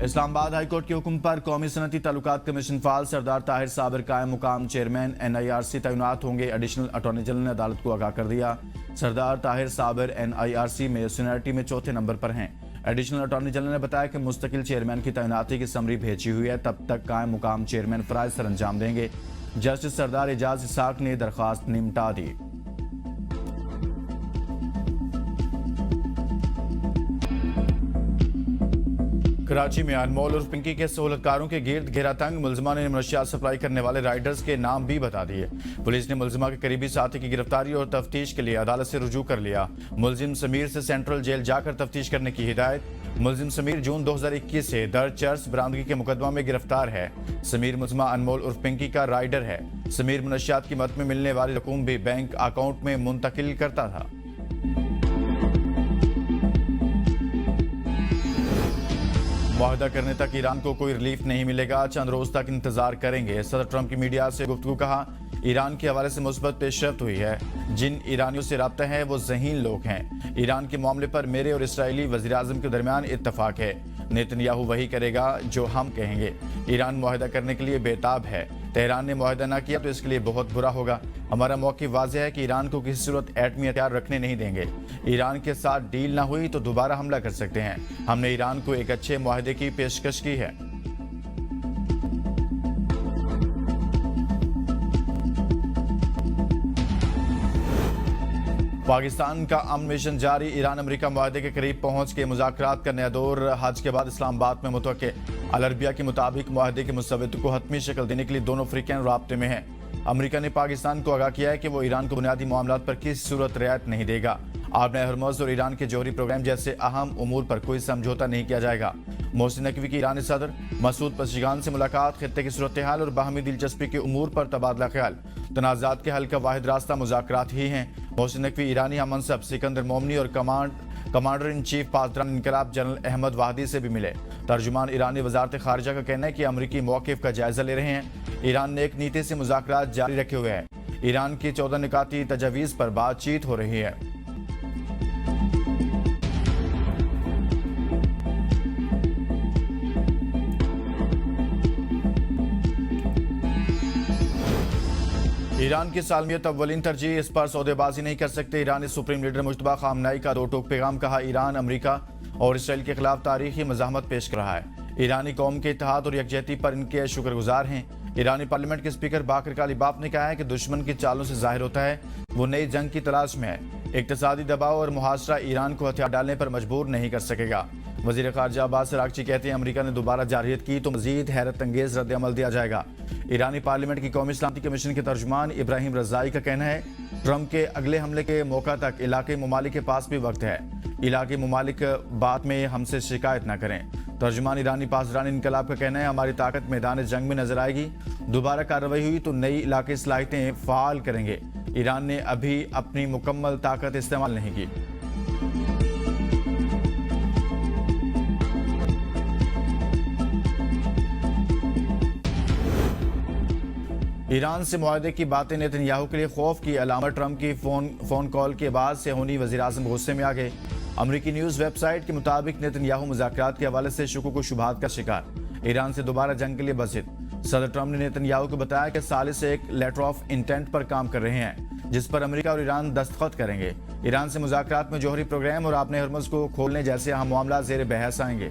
Islamabad high court के हुक्म पर कौमी सनती ताल्लुकात कमीशन फाल सरदार ताहिर साबिर कायम मुकाम चेयरमैन NIRC तैनात होंगे। एडिशनल अटॉर्नी जनरल ने अदालत को आगाह कर दिया। सरदार ताहिर साबिर NIRC में सीनियरिटी में चौथे नंबर पर हैं। एडिशनल अटॉर्नी जनरल ने बताया कि मुस्तकिल चेयरमैन की तैनाती की समरी भेजी हुई है, तब तक कायम मुकाम चेयरमैन फराइज सर अंजाम देंगे। जस्टिस सरदार एजाज इसाक ने दरख्वास्त निपटा दी। कराची में अनमोल और पिंकी के सहूलतकारों के गिर्द घेरा तंग। मुलजिमा ने मनशियात सप्लाई करने वाले राइडर्स के नाम भी बता दिए। पुलिस ने मुलजिमा के करीबी साथी की गिरफ्तारी और तफ्तीश के लिए अदालत से रुजू कर लिया। मुलजिम समीर से सेंट्रल जेल जाकर तफ्तीश करने की हिदायत। मुलजिम समीर जून 2021 से दर्ज चर्च बरामदगी के मुकदमा में गिरफ्तार है। समीर मुलजिमा अनमोल और पिंकी का राइडर है। समीर मनशियात की मद में मिलने वाली रकूम भी बैंक अकाउंट में मुंतकिल करता था। मुआहदा करने तक ईरान को कोई रिलीफ नहीं मिलेगा, चंद रोज तक इंतजार करेंगे। सदर ट्रंप की मीडिया से गुफ्तगू कहा, ईरान के हवाले से मुस्बत पेशरफ्त हुई है। जिन ईरानियों से राब्ता है वो ज़हीन लोग हैं। ईरान के मामले पर मेरे और इसराइली वज़ीर-ए-आज़म के दरमियान इत्तफाक है। नेतन्याहू वही करेगा जो हम कहेंगे। ईरान मुआहदा करने के लिए बेताब है। तेहरान ने मुआहदा न किया तो इसके लिए बहुत बुरा होगा। हमारा मौक़िफ़ वाज़ेह है कि ईरान को किसी सूरत एटमी हथियार रखने नहीं देंगे। ईरान के साथ डील ना हुई तो दोबारा हमला कर सकते हैं। हमने ईरान को एक अच्छे मुआहदे की पेशकश की है। पाकिस्तान का अमन मिशन जारी। ईरान अमेरिका मुआहदे के करीब पहुंच के मुज़ाकरात का नया दौर हज के बाद इस्लामाबाद में मुतवक्के। अल अरबिया के मुताबिक मुआहदे के मुसव्वदों को हतमी शक्ल देने के लिए दोनों अफ्रीकन राब्ते में हैं। अमेरिका ने पाकिस्तान को आगाह किया है कि वो ईरान को बुनियादी मामलात पर किसी सूरत रियायत नहीं देगा। आबने हरमुज़ और ईरान के जौहरी प्रोग्राम जैसे अहम उमूर पर कोई समझौता नहीं किया जाएगा। मोहसिन नकवी की ईरानी सदर मसूद पज़ेश्कियान से मुलाकात। खित्ते की सूरत हाल और बाहमी दिलचस्पी के उमूर पर तबादला ख्याल। तनाज़ात के हल का वाहिद रास्ता मुज़ाकरात ही हैं। मोहसिन नकवी ईरानी हममनसब सिकंदर मोमनी और कमांडर इन चीफ पासदान इनकलाब जनरल अहमद वाहदी से भी मिले। तर्जुमान ईरानी वजारत खारजा का कहना है कि अमरीकी मौक़िफ़ का जायजा ले रहे हैं। ईरान ने एक नीति से मुज़ाकरात जारी रखे हुए हैं। ईरान की 14 निकाती तजावीज़ पर बातचीत हो रही है। ईरान की सालमियत अव्वलीन तरजीह, इस पर सौदेबाजी नहीं कर सकते। ईरानी सुप्रीम लीडर मुश्तबा खामनाई का दो टोक पैगाम। कहा, ईरान अमेरिका और इसराइल के खिलाफ तारीखी मज़ाहमत पेश कर रहा है। ईरानी कौम के इत्तेहाद और यकजहती पर इनके शुक्रगुजार हैं। ईरानी पार्लियामेंट के स्पीकर बाकर कालीबाफ ने कहा है कि दुश्मन की चालों से जाहिर होता है वो नई जंग की तलाश में है। इक्तिसादी दबाव और मुहासरा ईरान को हथियार डालने पर मजबूर नहीं कर सकेगा। वज़ीर ख़ारजा अब्बास अराग़ची कहते हैं, अमेरिका ने दोबारा जारहियत की तो मज़ीद हैरत अंगेज़ रद्द-ए-अमल दिया जाएगा। ईरानी पार्लियामेंट की कौमी सलामती कमीशन के तर्जुमान इब्राहिम रज़ाई का कहना है, ट्रंप के अगले हमले के मौका तक इलाके ममालिक के पास भी वक्त है। इलाके ममालिक बात में हमसे शिकायत न करें। तर्जुमान ईरानी पासदान इनकलाब का कहना है, हमारी ताकत मैदान जंग में नजर आएगी। दोबारा कार्रवाई हुई तो नई इलाके सलाहियतें फ़ाल करेंगे। ईरान ने अभी अपनी मुकम्मल ताकत इस्तेमाल नहीं की। ईरान से मुआहदे की बातें नेतन्याहू के लिए खौफ की अलामत। ट्रंप की फोन कॉल के बाद से होनी वज़ीर-ए-आज़म गुस्से में आ गए। अमरीकी न्यूज़ वेबसाइट के मुताबिक नेतन्याहू मुज़ाकरात के हवाले से शुकूक व शुबहात का शिकार। ईरान से दोबारा जंग के लिए बसित। सदर ट्रंप ने नेतन्याहू को बताया कि सालिस से एक लेटर ऑफ इंटेंट पर काम कर रहे हैं, जिस पर अमेरिका और ईरान दस्तखत करेंगे। ईरान से मुज़ाकरात में जौहरी प्रोग्राम और आबने हरमुज़ को खोलने जैसे अहम मामला ज़ेर बहस आएंगे।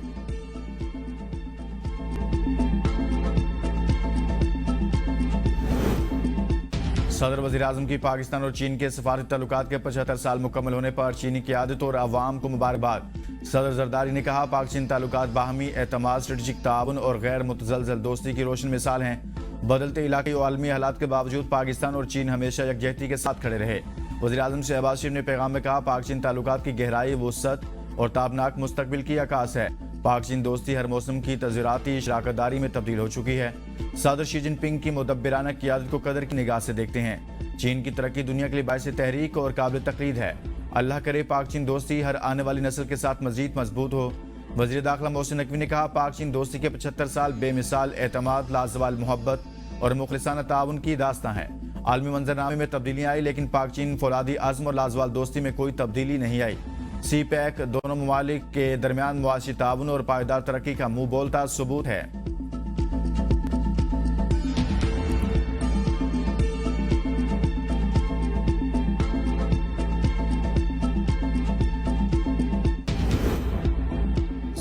सदर वज़ीर-ए-आज़म की पाकिस्तान और चीन के सफारती ताल्लुकात के 75 साल मुकम्मल होने पर चीनी क़यादत और अवाम को मुबारकबाद। सदर जरदारी ने कहा, पाक चीन ताल्लुकात बाहमी एतमाद, स्ट्रेटेजिक ताउन और गैर मुतज़लज़ल दोस्ती की रोशन मिसाल हैं। बदलते इलाक़ाई और आलमी हालात के बावजूद पाकिस्तान और चीन हमेशा यकजहती के साथ खड़े रहे। वज़ीर-ए-आज़म शहबाज शरीफ ने पैगाम में कहा, पाक चीन ताल्लुकात की गहराई, वुसअत और ताबनाक मुस्तकबिल की अक्कास है। पाक चीन दोस्ती हर मौसम की तज़ीराती शराकतदारी में तब्दील हो चुकी है। सदर शी जिनपिंग की मुदब्बिराना क़यादत को कदर की निगाह से देखते हैं। चीन की तरक्की दुनिया के लिए बाइस तहरीक और काबिल तक़लीद है। अल्लाह करे पाक चीन दोस्ती हर आने वाली नस्ल के साथ मज़ीद मजबूत हो। वज़ीर दाखिला मोहसिन नकवी ने कहा, पाक चीन दोस्ती के 75 साल बेमिसाल एतमाद, लाजवाल मोहब्बत और मुखलिसाना ताउन की दास्तां है। आलमी मंजरनामे में तब्दीलियाँ आई, लेकिन पाक चीन फौलादी आज़म और लाजवाल दोस्ती में कोई तब्दीली नहीं आई। सी पैक दोनों ममालिक के दरमियान मुआशी ताउन और पायदार तरक्की का मुंह बोलता सबूत है।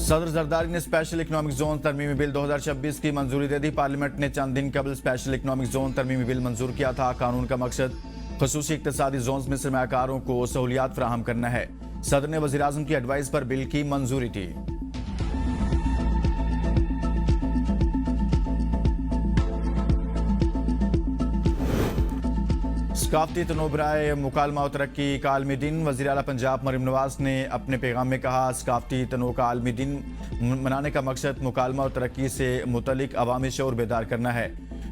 सदर जरदारी ने स्पेशल इकनॉमिक जोन तरमीमी बिल 2026 की मंजूरी दे दी। पार्लियामेंट ने चंद दिन कबल स्पेशल इकनॉमिक जोन तरमीमी बिल मंजूर किया था। कानून का मकसद खसूसी इक्तसादी जोन में सरमायाकारों को सहूलियात फराहम करना है। सदर ने वज़ीर आज़म की एडवाइस पर बिल की मंजूरी दी। सकाफती तनोबराए मुकालमा और तरक्की का आलमी दिन। वज़ीर आला पंजाब मरीम नवाज ने अपने पैगाम में कहा, सकाफती तनो का आलमी दिन मनाने का मकसद मुकालमा और तरक्की से मुतलिक अवामी शऊर बेदार करना है।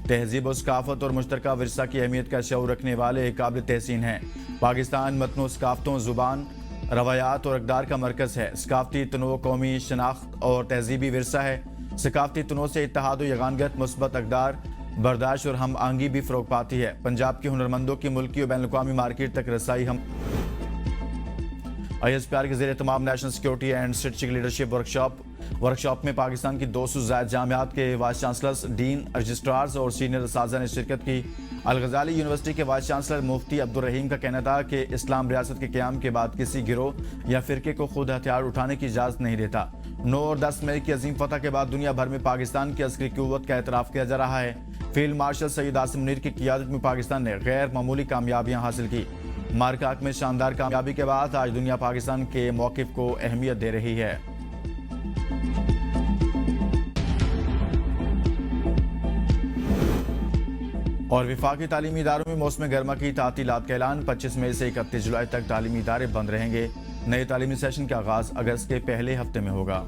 तहजीब और सकाफत और मुश्तरका विरसा की अहमियत का शऊर रखने वाले काबिल तहसीन हैं। पाकिस्तान मतनों, सकाफतों, ज़ुबान, रवायात और अक़दार का मरकज़ है। सकाफती तनो कौमी शनाख्त और तहजीबी विरसा है। सकाफती तनो से इत्तेहाद और यगानगत, मुस्बत अक़दार, बर्दाश्त और हम आंगी भी फ़रोग़ पाती है। पंजाब के हुनरमंदों की मुल्की और बैनुल-अक़वामी मार्केट तक रसाई हम ISPR के ज़रिए तमाम national security and strategic leadership workshop में पाकिस्तान की 200 से ज़ायद जामियात के वाइस चांसलर्स, डीन, रजिस्ट्रार्स और सीनियर असातिज़ा ने शिरकत की। अल-गज़ाली यूनिवर्सिटी के वाइस चांसलर मुफ्ती अब्दुल रहीम का कहना था कि इस्लाम रियासत के क़याम के बाद किसी गिरोह या फ़िरके को खुद हथियार उठाने की इजाज़त नहीं देता। 9 और 10 मई की अजीम फतह के बाद दुनिया भर में पाकिस्तान की अस्करी क़ुव्वत का एतराफ़ किया जा रहा है। फील्ड मार्शल सैयद आसिम मुनीर की क़ियादत में पाकिस्तान ने गैर मामूली कामयाबियाँ हासिल की। मार्काक में शानदार कामयाबी के बाद आज दुनिया पाकिस्तान के मौक़िफ़ को अहमियत दे रही है। और वफाकी तालीमी इदारों में मौसम गर्मा की तातीलात का ऐलान। 25 मई से 31 जुलाई तक तालीमी इदारे बंद रहेंगे। नए तालीमी सेशन का आगाज़ अगस्त के पहले हफ्ते में होगा।